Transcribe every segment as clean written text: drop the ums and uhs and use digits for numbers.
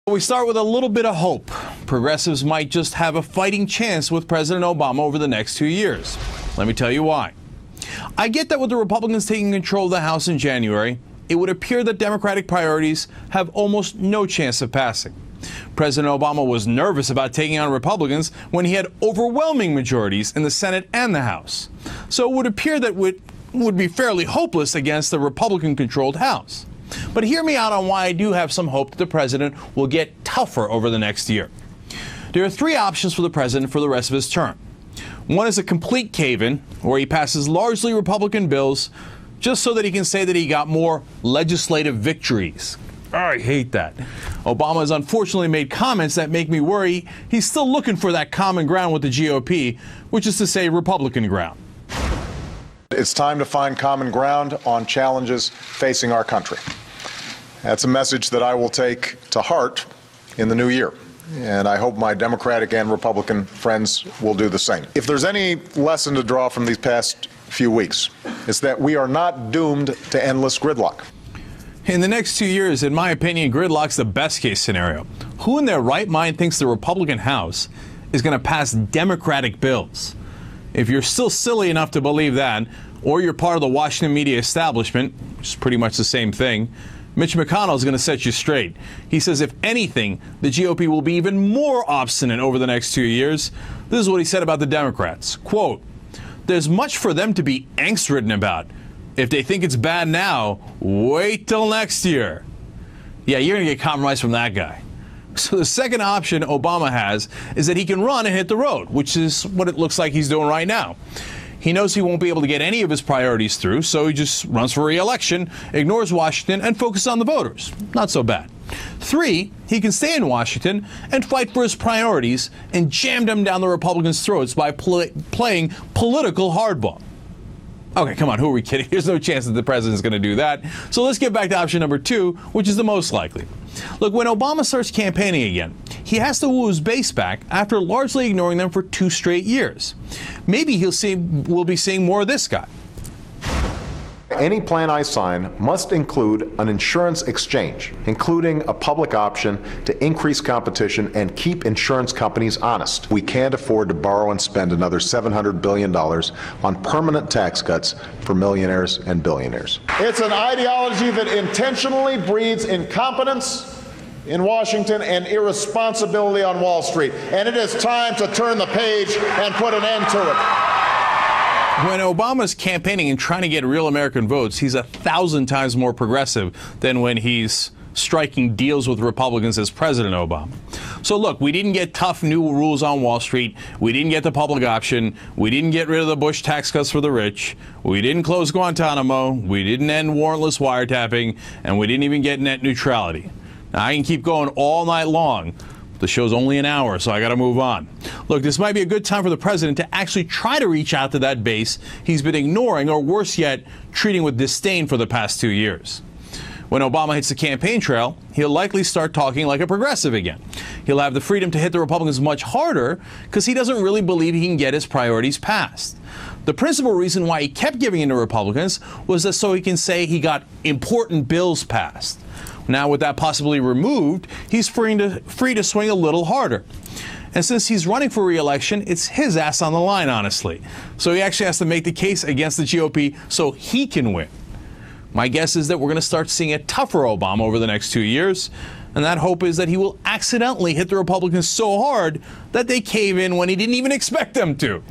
We start with a little bit of hope. Progressives might just have a fighting chance with President Obama over the next 2 years. Let me tell you why. I get that with the Republicans taking control of the House in January, it would appear that Democratic priorities have almost no chance of passing. President Obama was nervous about taking on Republicans when he had overwhelming majorities in the Senate and the House. So it would appear that it would be fairly hopeless against the Republican-controlled House. But hear me out on why I do have some hope that the president will get tougher over the next year. There are three options for the president for the rest of his term. One is a complete cave-in, where he passes largely Republican bills just so that he can say that he got more legislative victories. I hate that. Obama has unfortunately made comments that make me worry he's still looking for that common ground with the GOP, which is to say Republican ground. It's time to find common ground on challenges facing our country. That's a message that I will take to heart in the new year, and I hope my Democratic and Republican friends will do the same. If there's any lesson to draw from these past few weeks, it's that we are not doomed to endless gridlock. In the next 2 years, in my opinion, gridlock's the best case scenario. Who in their right mind thinks the Republican House is going to pass Democratic bills? If you're still silly enough to believe that, or you're part of the Washington media establishment, which is pretty much the same thing, Mitch McConnell is going to set you straight. He says, if anything, the GOP will be even more obstinate over the next 2 years. This is what he said about the Democrats. Quote, "There's much for them to be angst-ridden about. If they think it's bad now, wait till next year." Yeah, you're going to get compromised from that guy. So the second option Obama has is that he can run and hit the road, which is what it looks like he's doing right now. He knows he won't be able to get any of his priorities through, so he just runs for re-election, ignores Washington, and focuses on the voters. Not so bad. 3, he can stay in Washington and fight for his priorities and jam them down the Republicans' throats by playing political hardball. Okay, come on, who are we kidding? There's no chance that the president's going to do that. So let's get back to option number 2, which is the most likely. Look, when Obama starts campaigning again, he has to woo his base back after largely ignoring them for 2 straight years. Maybe we'll be seeing more of this guy. Any plan I sign must include an insurance exchange, including a public option to increase competition and keep insurance companies honest. We can't afford to borrow and spend another $700 billion on permanent tax cuts for millionaires and billionaires. It's an ideology that intentionally breeds incompetence in Washington and irresponsibility on Wall Street. And it is time to turn the page and put an end to it. When Obama's campaigning and trying to get real American votes, he's 1,000 times more progressive than when he's striking deals with Republicans as President Obama. So look, we didn't get tough new rules on Wall Street. We didn't get the public option. We didn't get rid of the Bush tax cuts for the rich. We didn't close Guantanamo. We didn't end warrantless wiretapping. And we didn't even get net neutrality. Now, I can keep going all night long. The show's only an hour, so I got to move on. Look, this might be a good time for the president to actually try to reach out to that base he's been ignoring, or worse yet, treating with disdain for the past 2 years. When Obama hits the campaign trail, he'll likely start talking like a progressive again. He'll have the freedom to hit the Republicans much harder because he doesn't really believe he can get his priorities passed. The principal reason why he kept giving in to Republicans was that so he can say he got important bills passed. Now, with that possibly removed, he's free to swing a little harder. And since he's running for re-election, it's his ass on the line, honestly. So he actually has to make the case against the GOP so he can win. My guess is that we're going to start seeing a tougher Obama over the next 2 years. And that hope is that he will accidentally hit the Republicans so hard that they cave in when he didn't even expect them to.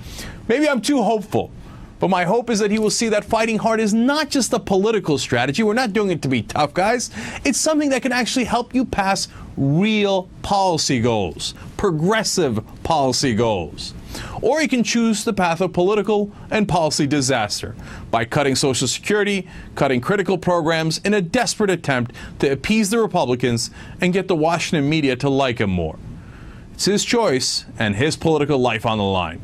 Maybe I'm too hopeful. But my hope is that he will see that fighting hard is not just a political strategy. We're not doing it to be tough, guys. It's something that can actually help you pass real policy goals, progressive policy goals. Or he can choose the path of political and policy disaster by cutting Social Security, cutting critical programs in a desperate attempt to appease the Republicans and get the Washington media to like him more. It's his choice and his political life on the line.